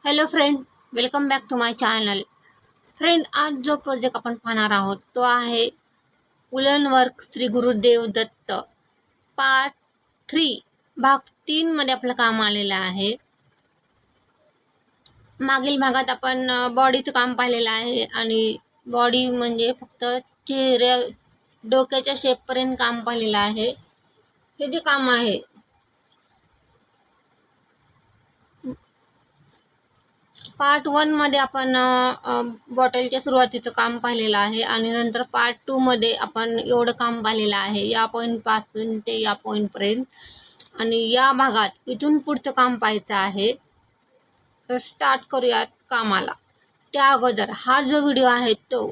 Hello friend, welcome back to my channel. Friend, आज जो project आपण पाहणार आहोत तो आहे woollen work Shri Gurudev Datta part 3 भाग 3 मध्ये आपलं काम आलेलं आहे. मागील भागात आपण बॉडीचं काम पाहिलेलं आहे आणि बॉडी म्हणजे फक्त चेहऱ्या डोक्याच्या शेपपर्यंत काम पाहिलेलं आहे. हे जे काम आहे पार्ट 1 मध्ये आपण बॉटलच्या सुरुवातीचं काम पाहिलेलं आहे आणि नंतर पार्ट 2 मध्ये आपण एवढं काम पाहिलेलं आहे, या पॉईंट पासून ते या पॉईंट पर्यंत. आणि या भागात इथून पुढचं काम पाहायचं आहे. तर स्टार्ट करूयात कामाला. त्या अगोदर हा जो व्हिडिओ आहे तो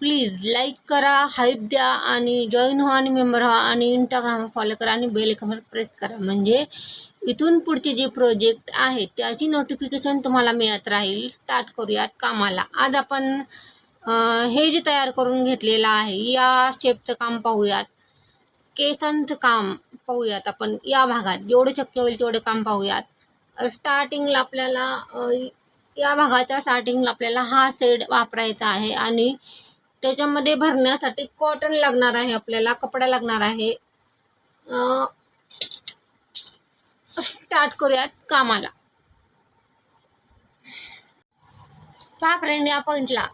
प्लीज लाईक करा, हाईप द्या आणि जॉईन व्हा आणि मेंबर व्हा आणि इंस्टाग्राम फॉलो करा आणि बेल आयकॉन प्रेस करा, म्हणजे इथून पुढचे जे प्रोजेक्ट आहे त्याची नोटिफिकेशन तुम्हाला मिळत राहील. स्टार्ट करूयात कामाला. आज आपण हे जे तयार करून घेतलेलं आहे या शेपचं काम पाहूयात. केसांचं काम पाहूयात आपण या भागात. जेवढं शक्य होईल तेवढं काम पाहूयात. स्टार्टिंगला आपल्याला या भागाच्या स्टार्टिंगला आपल्याला हा शेड वापरायचा आहे आणि त्याच्यामध्ये भरण्यासाठी कॉटन लागणार आहे, आपल्याला कपडा लागणार आहे. स्टार्ट करूयात कामाला. पहा फ्रेंड, या पॉइंटला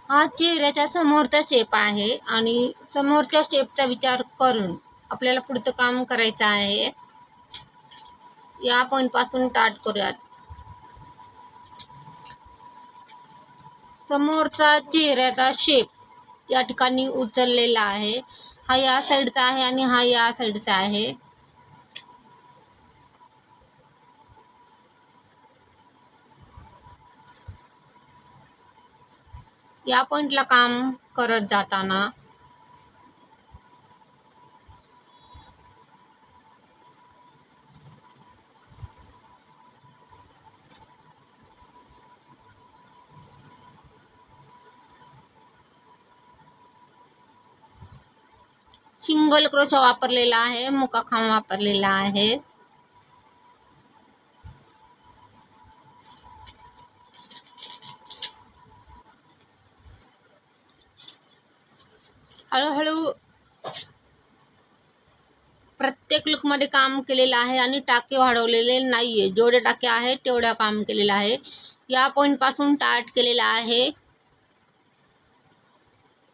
हा चेहऱ्याच्या समोरचा शेप आहे आणि समोरच्या शेपचा विचार करून आपल्याला पुढचं काम करायचं आहे. या पॉइंट पासून स्टार्ट करूयात. समोरचा चेहऱ्याचा शेप या ठिकाणी उचललेला आहे. हा या साईडचा आहे आणि हा या साईडचा आहे. या पॉइंटला काम करत जाताना सिंगल क्रोशा वापरलेला आहे, मुका खांब वापरलेला आहे. हळूहळू प्रत्येक लुक मध्ये काम केलेलं आहे आणि टाके वाढवलेले नाहीये. जेवढे टाके आहेत तेवढा काम केलेलं आहे. या पॉइंट पासून स्टार्ट केलेलं आहे.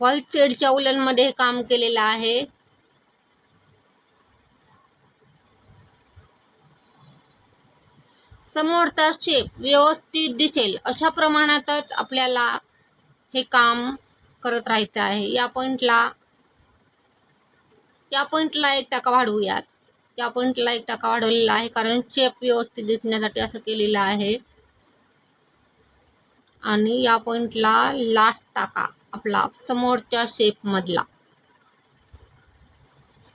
व्हाईट शेडच्या उलन मध्ये हे काम केलेलं आहे. समोरचा शेप व्यवस्थित दिसेल अशा प्रमाणातच आपल्याला हे काम करत राहायचं आहे. या पॉइंटला एक टाका वाढवूयात. या पॉइंटला एक टाका वाढवलेला आहे कारण शेप व्यवस्थित दिसण्यासाठी असं केलेलं आहे. आणि या पॉइंटला लास्ट टाका आपला समोरच्या शेप मधला.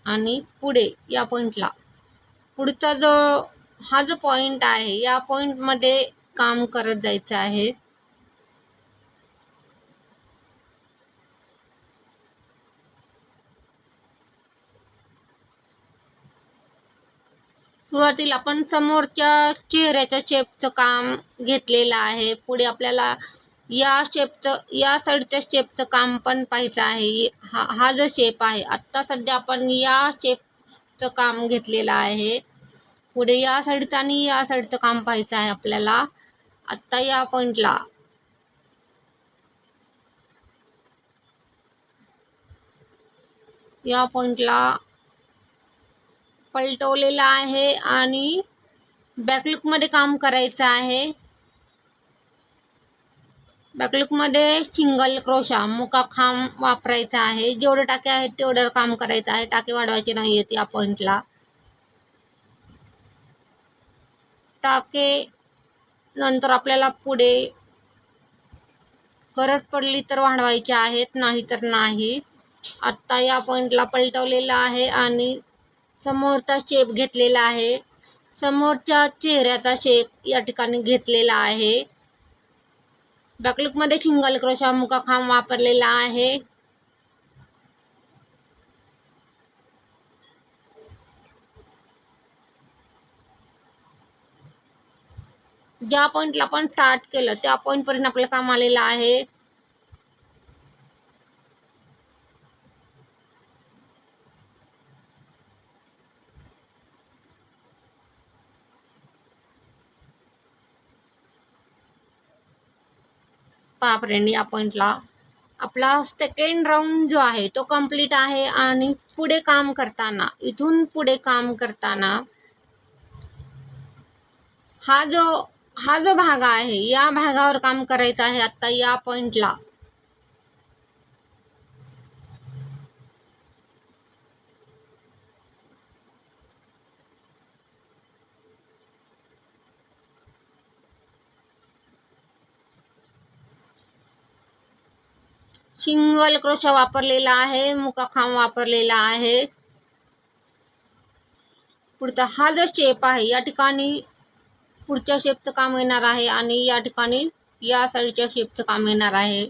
आणि पुढे या पॉइंटला पुढचा हा जो पॉइंट आहे या पॉइंट मध्ये काम करत जायचं आहे. सुरुवातीला आपण समोरच्या चेहऱ्याच्या शेपचं काम घेतलेलं आहे. पुढे आपल्याला या साईडच्या शेपचं काम पण पाहायचं आहे. हा जो शेप आहे आता सध्या आपण या शेपचं काम घेतलेलं आहे. पुढे या साईडचं आणि या साईडचं काम पाहायचं आहे आपल्याला. आता या पॉइंटला पलटवलेला आहे आणि बॅकलुक मध्ये काम करायचं आहे. बॅकलुक मध्ये सिंगल क्रोशा मुका खांब वापरायचा आहे. जेवढे टाके आहेत तेवढं काम करायचं आहे. टाके वाढवायचे नाहीयेत या पॉइंटला. टाके नंतर आपल्याला पुढे गरज पडली तर वाढवायचे आहेत, नाही तर नाही. आता या पॉइंटला पलटवलेला आहे आणि समोरचा शेप घेतलेला आहे. समोरच्या चेहऱ्याचा शेप या ठिकाणी घेतलेला आहे. बॅकलुक मध्ये सिंगल क्रोशा मुका खांब वापरलेला आहे. ज्या पॉईंटला आपण स्टार्ट केलं त्या पॉईंटपर्यंत आपलं काम आलेलं आहे. पहा फ्रेंड, या पॉईंटला आपला सेकंड राऊंड जो आहे तो कंप्लीट आहे. आणि पुढे काम करताना, इथून पुढे काम करताना हा जो भाग आहे या भागावर काम करायचं आहे आता या पॉईंटला. सिंगल क्रोशा वापरलेला आहे, मुकाखांब वापरलेला आहे. पुढचा हा जो शेप आहे या ठिकाणी पुढच्या शेपचं काम येणार आहे आणि या ठिकाणी या साईडच्या शेपचं काम येणार आहे.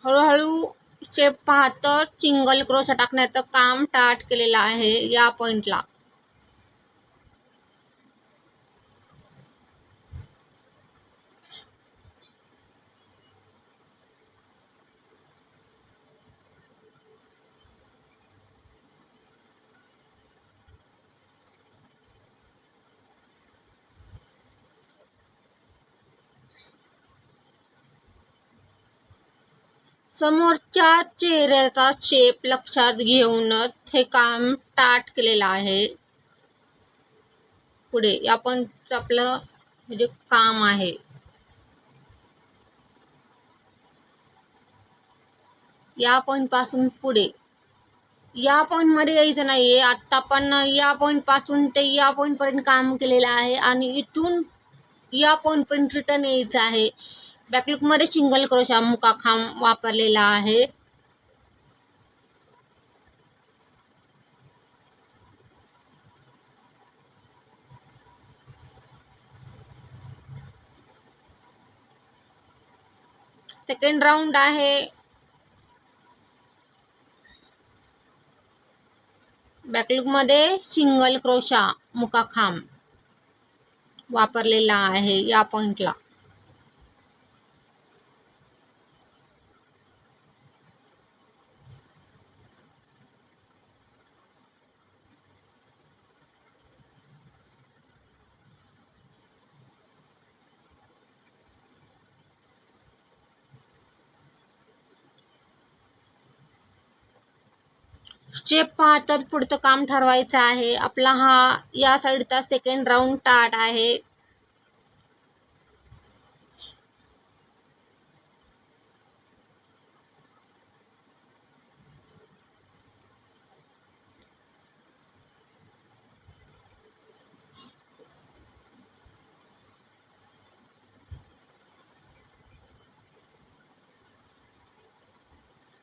हळूहळू शेप पाहत सिंगल क्रोशा टाकण्याचं काम स्टार्ट केलेलं आहे या पॉईंटला. समोरच्या चेहऱ्याचा शेप लक्षात घेऊनच हे काम स्टार्ट केलेलं आहे. पुढे या पॉईंट आपलं जे काम आहे या पॉईंट पासून पुढे या पॉईंट मध्ये यायचं नाहीये. आता आपण या पॉईंट पासून ते या पॉईंट पर्यंत काम केलेलं आहे आणि इथून या पॉईंट पर्यंत रिटर्न यायचं आहे. बॅकलुक मध्ये सिंगल क्रोशा मुकाखांब वापरलेला आहे. सेकंड राऊंड आहे. बॅकलुक मध्ये सिंगल क्रोशा मुकाखांब वापरलेला आहे या पॉईंटला. स्टेप पाहतात पुढचं काम ठरवायचं आहे. आपला हा या साईडचा सेकंड राऊंड स्टार्ट आहे.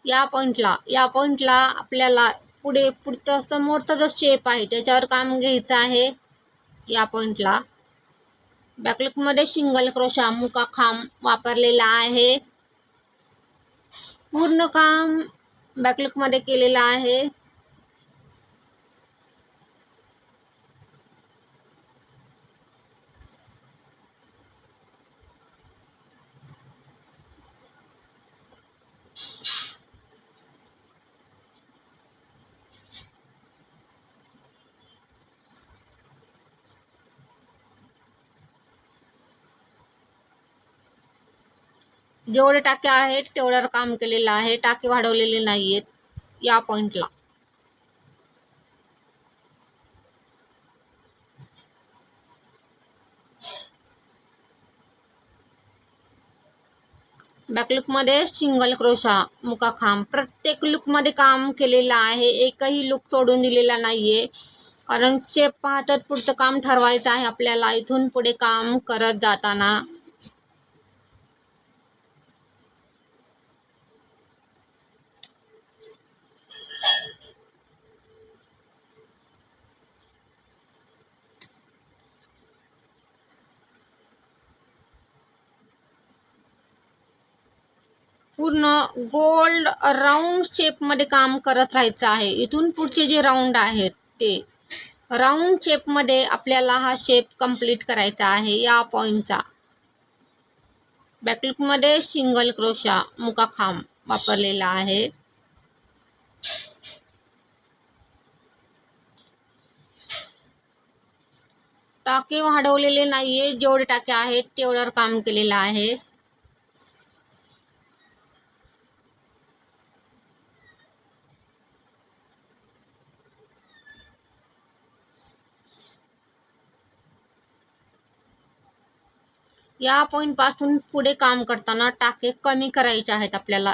या पॉइंटला आपल्याला पुढचं समोरचा जो शेप आहे त्याच्यावर काम घ्यायचं आहे. या पॉइंटला बॅकलुक मध्ये सिंगल क्रोशा मुकाखांब वापरलेला आहे. पूर्ण काम बॅकलुक मध्ये केलेलं आहे. जेवढे टाके आहेत तेवढ्यावर काम केलेलं आहे. टाके वाढवलेले नाहीयेत या पॉइंटला. बॅकलुक मध्ये सिंगल क्रोशा मुकाखांब प्रत्येक लुक मध्ये काम केलेलं आहे. एकही लुक सोडून दिलेला नाहीये. कारण शेप पाहतात पुढचं काम ठरवायचं आहे आपल्याला इथून पुढे काम करत जाताना. पूर्ण गोल्ड राऊंड शेपमध्ये काम करत राहायचं आहे. इथून पुढचे जे राऊंड आहेत ते राऊंड शेपमध्ये आपल्याला हा शेप कंप्लीट करायचा आहे. या पॉईंटचा बॅकलूकमध्ये सिंगल क्रोशा मुकाखांब वापरलेला आहे. टाके वाढवलेले नाहीये, जेवढे टाके आहेत तेवढ्यावर काम केलेलं आहे. या पॉईंट पासून पुढे काम करताना टाके कमी करायचे आहेत आपल्याला.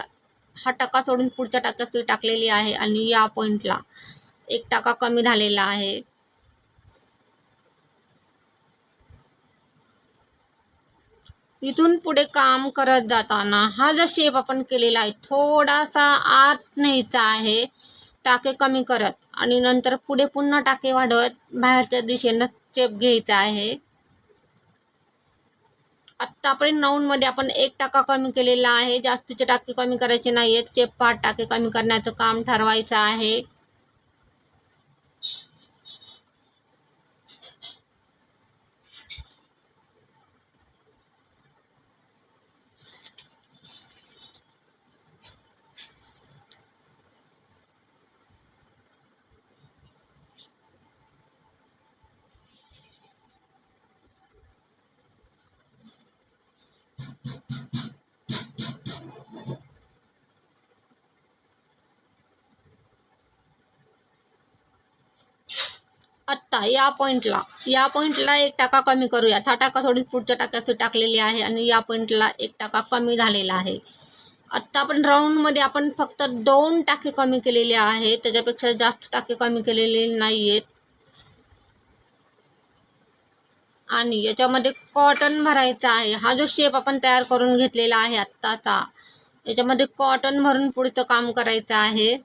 हा टाका सोडून पुढच्या टाक्यात सुई टाकलेली आहे आणि या पॉईंटला एक टाका कमी झालेला आहे. इथून पुढे काम करत जाताना हा जो शेप आपण केलेला आहे थोडासा आत न्यायचा आहे, टाके कमी करत, आणि नंतर पुढे पुन्हा टाके वाढवत बाहेरच्या दिशेनं शेप घ्यायचा आहे. आत्तापर्यंत राऊंडमध्ये आपण एक टाका कमी केलेला आहे. जास्तीचे टाके कमी करायचे नाहीयेत. शेप 5 टाके कमी करण्याचं काम ठरवायचं आहे. आत्ता या पॉईंटला एक टाका कमी करूया. हा टाका सोडून पुढच्या टाक्यात टाकलेली आहे आणि या पॉईंटला एक टाका कमी झालेला आहे. आत्ता आपण राऊंडमध्ये आपण फक्त 2 टाके कमी केलेले आहेत, त्याच्यापेक्षा जास्त टाके कमी केलेले नाहीयेत. आणि याच्यामध्ये कॉटन भरायचा आहे. हा जो शेप आपण तयार करून घेतलेला आहे आत्ताचा, याच्यामध्ये कॉटन भरून पुढचं काम करायचं आहे.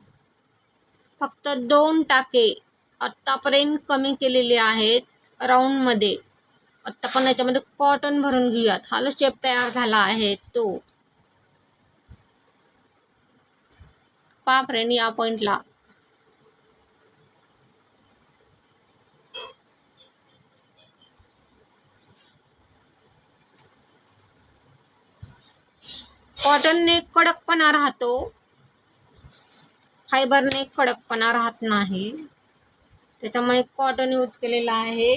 फक्त 2 टाके आत्तापर्यंत कमी केलेले आहेत राऊंडमध्ये. आत्ता पण याच्यामध्ये कॉटन भरून घेऊयात. हा जो शेप तयार झाला आहे तो पहा फ्रेंड, या पॉईंटला कॉटनने कडकपणा राहतो, फायबरने कडकपणा राहत नाही. त्याच्यामुळे कॉटन यूज केलेला आहे.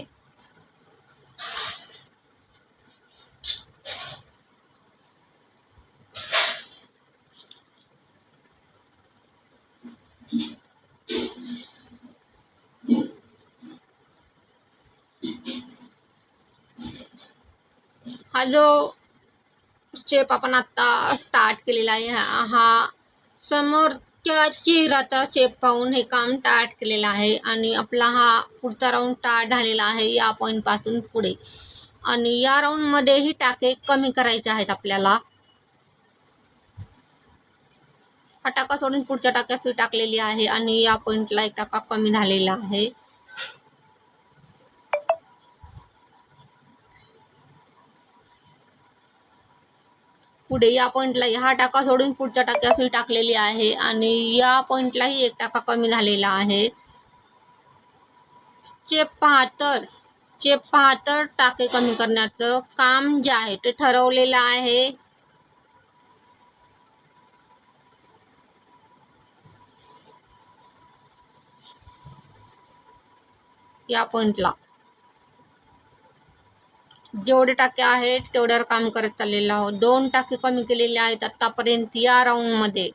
हा जो शेप आपण आता स्टार्ट केलेला आहे हा समोरच्या चेहऱ्याचा शेप पाहून हे काम स्टार्ट केलेलं आहे. आणि आपला हा पुढचा राऊंड स्टार्ट झालेला आहे या पॉईंट पासून पुढे. आणि या राऊंडमध्येही टाके कमी करायचे आहेत आपल्याला. हा टाका सोडून पुढच्या टाक्यात सुई टाकलेली आहे आणि या पॉईंटला एक टाका कमी झालेला आहे. पुढे या पॉईंटला हा टाका सोडून पुढच्या टाक्यात सुई टाकलेली आहे आणि या पॉईंटलाही एक टाका कमी झालेला आहे. शेप पाहतर टाके कमी करण्याचं काम जे आहे ते ठरवलेलं आहे. या पॉईंटला जेवढे टाके आहेत तेवढ्यावर काम करत चाललेलं आहोत. 2 टाके कमी केलेले आहेत आतापर्यंत या राऊंडमध्ये.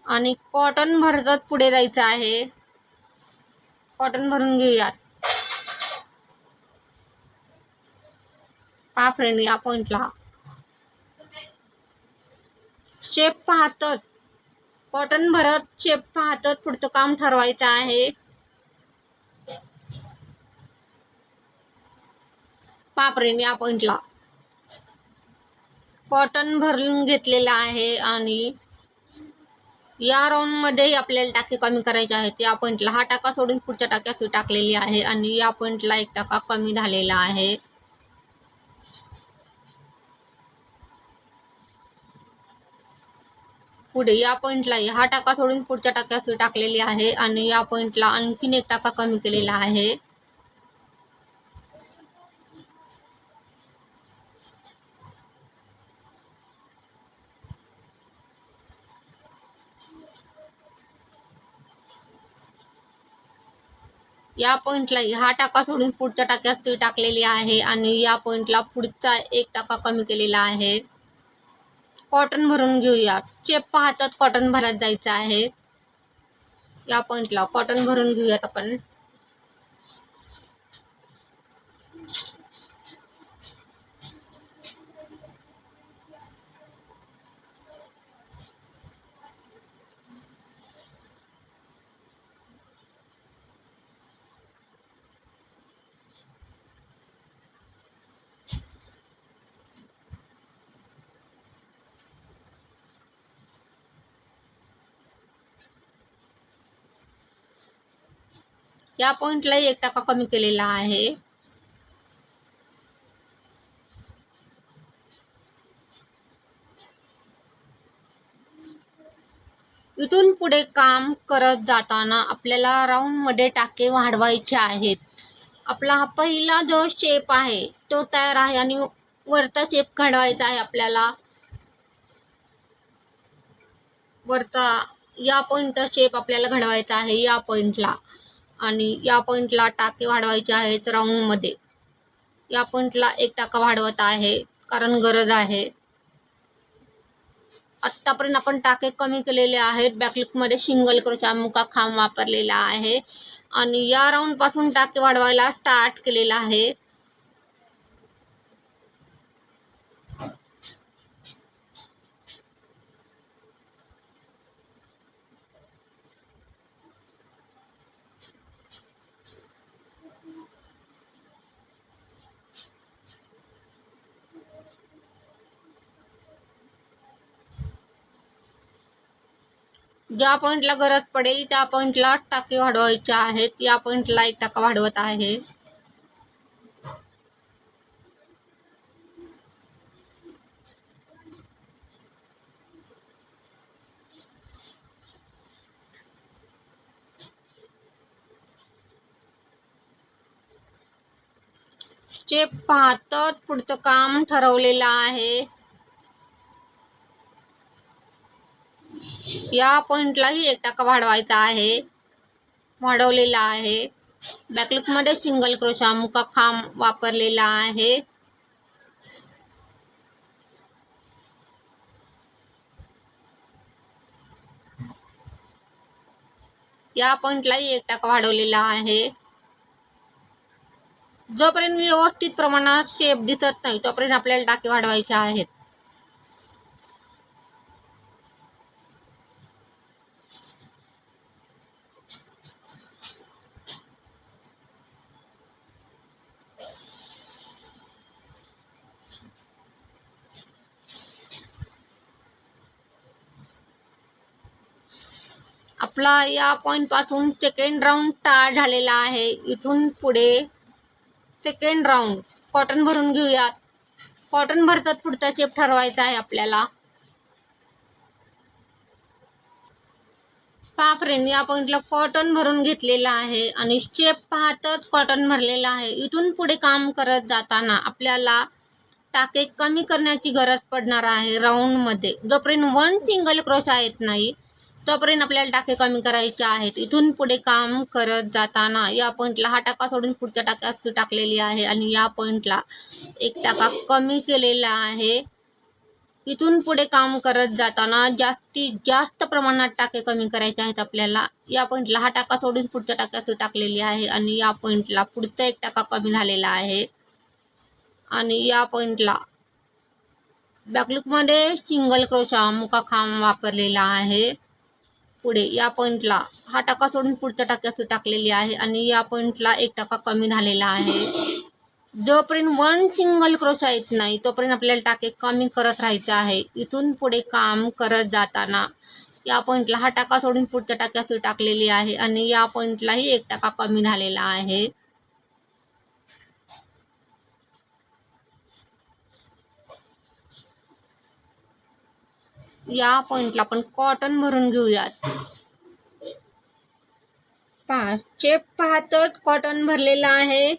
आणि कॉटन भरत पुढे जायचं आहे. कॉटन भरून घेऊयात. पहा फ्रेंड, या पॉईंटला शेप पाहतच, कॉटन भरत शेप पाहतच पुढचं काम ठरवायचं आहे. पहा फ्रेंड, या पॉईंटला कॉटन भरून घेतलेलं आहे आणि या राऊंडमध्ये आपल्याला टाके कमी करायचे आहेत. या पॉईंटला हा टाका सोडून पुढच्या टाक्यात सुई टाकलेली आहे आणि या पॉईंटला एक टाका कमी झालेला आहे. पुढे या पॉईंटला हा टाका सोडून पुढच्या टाक्यात सुई टाकलेली आहे आणि या पॉईंटला आणखीन एक टाका कमी केलेला आहे. या पॉईंटला हा टाका सोडून पुढच्या टाक्यात सुई टाकलेली आहे आणि या पॉईंटला पुढचा एक टाका कमी केलेला आहे. कॉटन भरून घेऊया. चेप पाहतात कॉटन भरत जायचं आहे. या पॉईंटला कॉटन भरून घेऊयात आपण. या पॉईंटला एक टाका कमी केलेला आहे. इथून पुढे काम करत जाताना आपल्याला राऊंड मध्ये टाके वाढवायचे आहेत. आपला हा पहिला जो शेप आहे तो तयार आहे आणि वरचा शेप घडवायचा आहे आपल्याला. वरचा या पॉईंटचा शेप आपल्याला घडवायचा आहे या पॉईंटला आणि या पॉईंटला टाके वाढवायचे आहेत राऊंड मध्ये. या पॉईंटला एक टाका वाढवत आहे कारण गरज आहे. आतापर्यंत आपण टाके कमी केलेले आहेत. बॅकलूक मध्ये सिंगल क्रोशा मुका खांब वापरलेला आहे आणि या राऊंड पासून टाके वाढवायला स्टार्ट केलेला आहे. ज्या पॉईंटला गरज पडेल त्या पॉईंटला टाके वाढवायचे आहेत. या पॉईंटला एक टाका वाढवत आहे. स्टेप पाहतच पुढचं काम ठरवलेलं आहे. या पॉईंटलाही एक टाका वाढवायचा आहे. वाढवलेला आहे. बॅकलूक मध्ये सिंगल क्रोशा मुका खांब वापरलेला आहे. या पॉईंटलाही एक टाका वाढवलेला आहे. जोपर्यंत व्यवस्थित प्रमाणात शेप दिसत नाही तोपर्यंत आपल्याला टाके वाढवायचे आहेत. आपला या पॉईंट पासून सेकंड राऊंड स्टार्ट झालेला आहे. इथून पुढे सेकंड राऊंड कॉटन भरून घेऊयात. कॉटन भरतात पुढचा शेप ठरवायचा आहे आपल्याला. फ्रेंड या पॉईंटला कॉटन भरून घेतलेला आहे आणि शेप पाहतच कॉटन भरलेला आहे. इथून पुढे काम करत जाताना आपल्याला टाके कमी करण्याची गरज पडणार आहे. राऊंड मध्ये जोपर्यंत वन सिंगल क्रोशा येत नाही तोपर्यंत आपल्याला टाके कमी करायचे आहेत. इथून पुढे काम करत जाताना या पॉईंटला हा टाका सोडून पुढच्या टाक्यात टाकलेली आहे आणि या पॉईंटला एक टाका कमी केलेला आहे. इथून पुढे काम करत जाताना जास्तीत जास्त प्रमाणात टाके कमी करायचे आहेत आपल्याला. या पॉईंटला हा टाका सोडून पुढच्या टाक्यात टाकलेली आहे आणि या पॉईंटला पुढचा एक टाका कमी झालेला आहे आणि या पॉईंटला बॅकलूक मध्ये सिंगल क्रोशा मुका खांब वापरलेला आहे. पुढे या पॉईंटला हा टाका सोडून पुढच्या टाक्यात टाकलेली आहे आणि या पॉईंटला एक टाका कमी झालेला आहे. जोपर्यंत वन सिंगल क्रोशा येत नाही तोपर्यंत आपल्याला टाके कमी करत राहायचे आहे. इथून पुढे काम करत जाताना या पॉईंटला हा टाका सोडून पुढच्या टाक्यात टाकलेली आहे आणि या पॉईंटलाही एक टाका कमी झालेला आहे. या पॉइंटला आपण कॉटन भरून घेऊयात. पहा, शेप पाहतच कॉटन भरलेला आहे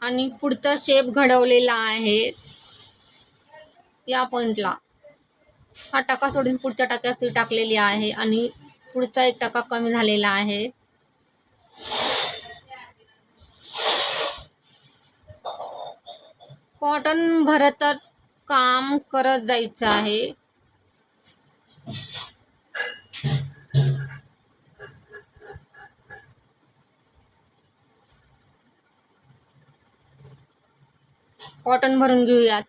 आणि पुढचा शेप घडवलेला आहे. या पॉइंटला हा टाका सोडून पुढच्या टाक्यात सुई टाकलेली आहे आणि पुढचा एक टाका कमी झालेला आहे. कॉटन भरतच काम करत जायचं आहे. कॉटन भरून घेऊयात.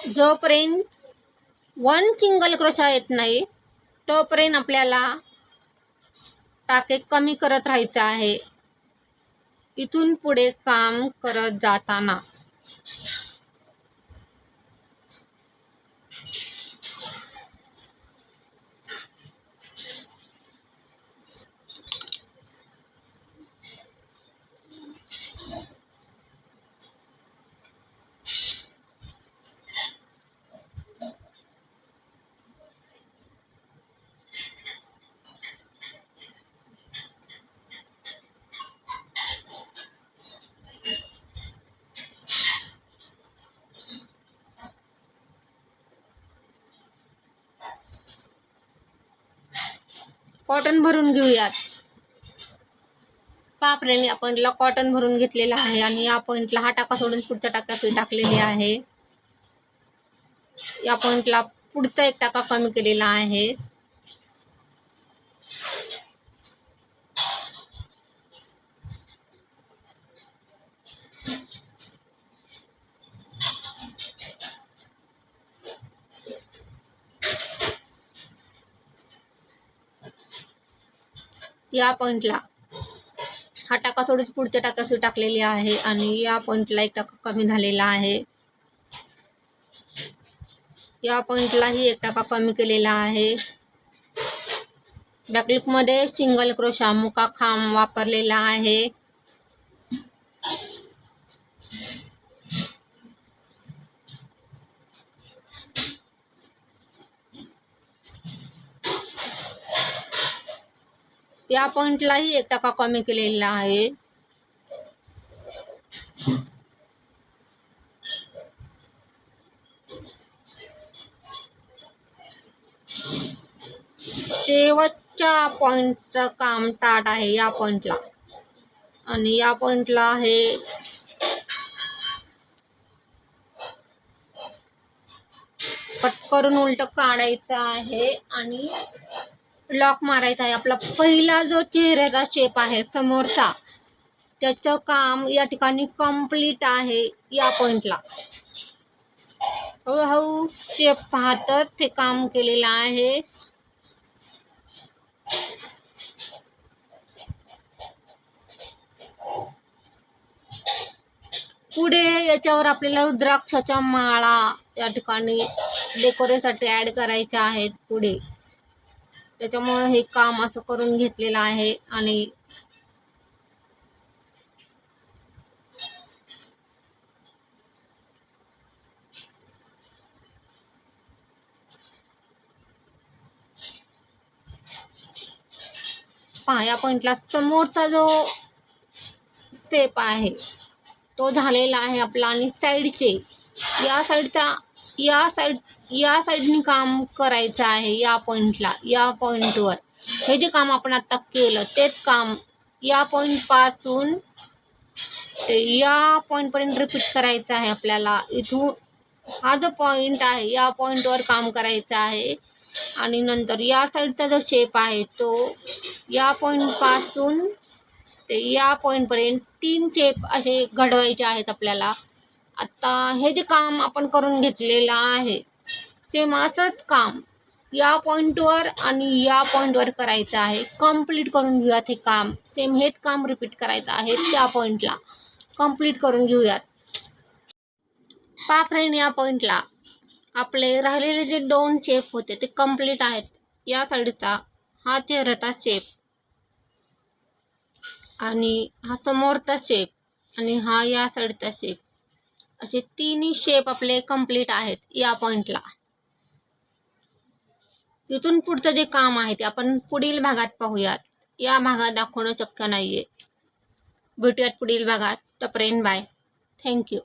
जोपर्यंत 1 सिंगल क्रोशा येत नाही तोपर्यंत आपल्याला टाके कमी करत राहायचं आहे इथून पुढे काम करत जाताना. कॉटन भरून घेऊयात. पापरेने आपण कॉटन भरून घेतलेला आहे आणि या पॉइंटला हा टाका सोडून पुढच्या टाक्यात टाकलेली आहे. या पॉइंटला पुढचा एक टाका कमी केलेला आहे. या पॉइंटला हा टाका सोडून पुढच्या टाक्यात टाकलेली आहे आणि या पॉइंटला एक टाका कमी झालेला आहे. या पॉइंटलाही एक टाका कमी केलेला आहे. बॅकलूप मध्ये सिंगल क्रोशा मुका खांब वापरलेला आहे. या पॉइंटलाही एक टाका कमी केलेला आहे. शेवटच्या पॉइंटचं काम टाट आहे या पॉइंटला आणि या पॉइंटला आहे कट करून उलट काढायचं आहे आणि लॉक मारायचा आहे. आपला पहिला जो चेहऱ्याचा शेप आहे समोरचा त्याचं काम या ठिकाणी कंप्लीट आहे. या पॉइंटला हळूहळू शेप पाहतच ते काम केलेलं आहे. पुढे याच्यावर आपल्याला रुद्राक्षाच्या माळा या ठिकाणी डेकोरेशनसाठी ॲड करायच्या आहेत पुढे. त्याच्यामुळे हे काम असं करून घेतलेलं आहे आणि पहा या पॉइंटला समोरचा जो शेप आहे तो झालेला आहे आपला आणि साईडचे या साईडनी काम करायचं आहे. या पॉइंटला या पॉइंटवर हे जे काम आपण आता केलं तेच काम या पॉइंट पासून या पॉइंट पर्यंत रिपीट करायचं आहे आपल्याला. इथून हा जो पॉइंट आहे या पॉइंटवर काम करायचं आहे आणि नंतर या साईडचा जो शेप आहे तो या पॉइंट पासून ते या पॉइंट पर्यंत 3 शेप असे घडवायचे आहेत आपल्याला. आता हे जे काम आपण करून घेतलेलं आहे सेम असंच काम या पॉइंटवर आणि या पॉइंटवर करायचं आहे. कंप्लीट करून घेऊयात हे काम. सेम हेच काम रिपीट करायचं आहे त्या पॉइंटला. कंप्लीट करून घेऊयात. पहा फ्रेंड, या पॉइंटला आपले राहिलेले जे 2 शेप होते ते कंप्लीट आहेत. या साईडचा हा चेहऱ्याचा शेप आणि हा समोरचा शेप आणि हा या साईडचा शेप, असे तिन्ही शेप आपले कंप्लीट आहेत या पॉइंटला. तिथून पुढचं जे काम आहे ते आपण पुढील भागात पाहूयात. या भागात दाखवणं शक्य नाहीये. भेटूयात पुढील भागात. तोपर्यंत बाय. थँक्यू.